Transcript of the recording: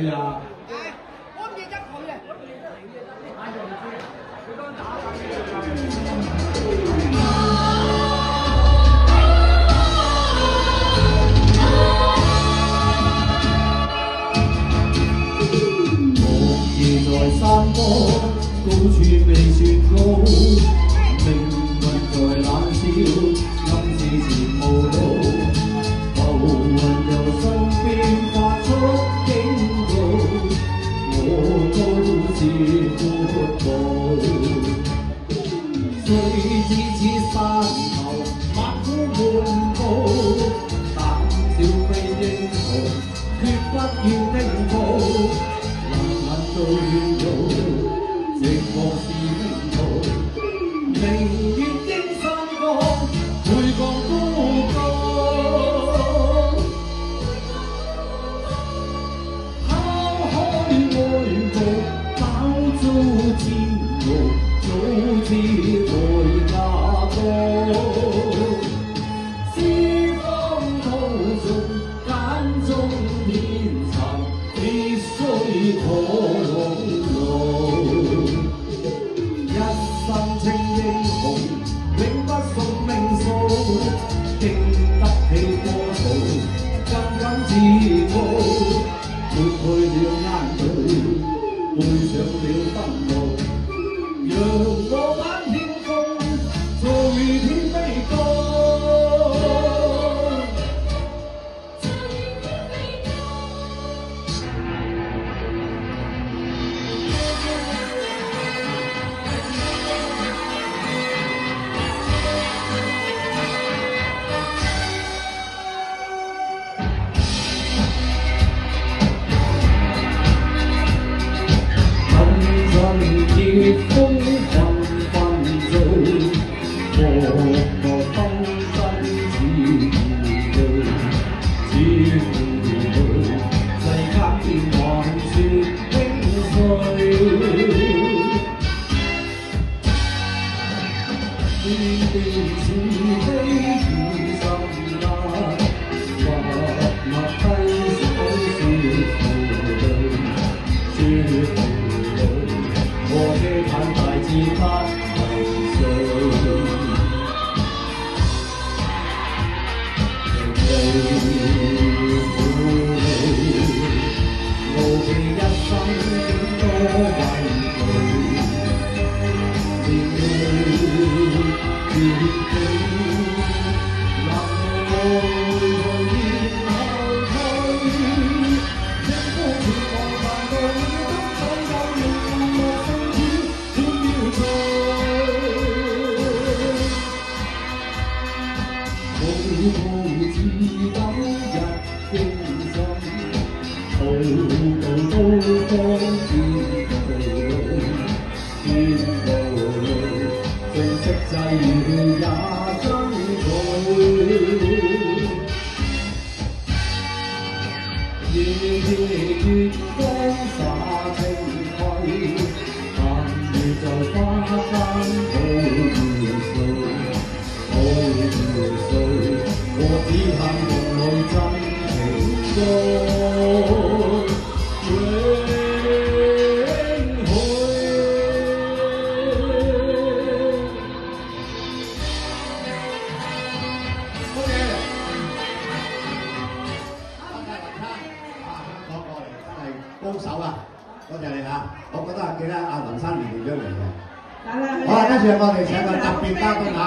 你啊！我唔認得佢嘅。我自在山坡，高處未算高，命運在冷笑，暗示前無路。浮雲由身邊發出警告，我高是闊步。雖知此山頭萬苦滿布，膽小非英雄，決不要聽報。做遠路，寂寞是命途。明月應山崗，會降高高。拋開愛慕，飽遭煎熬，早知代價高。思方途盡，揀中天尋，必須可。一生稱英雄，永不送命數，經得起波濤，更敢自傲。抹去了眼淚，背上了憤怒，讓我玩天風，做如天飛高。烈風紛紛醉，漠漠風箏似負累，似負累，世間變幻說輕碎。偏偏是非與心間，默默低手說負累，說負累。我的坦大志不能碎，情淚苦淚，無期一生竟多畏懼，面對絕境，能愛然後退，一呼絕望難道都走有步步自感日驚心，途途都當天路，天路盡息際也爭取。夜夜月光灑清輝，但願在花間好月歲。我只盼夢裏真情中永許。多謝，香港過嚟真係高手啊！多謝你嚇，我覺得記得阿林生年咗嚟嘅。好啊，跟住我哋請個特別嘉賓嚇。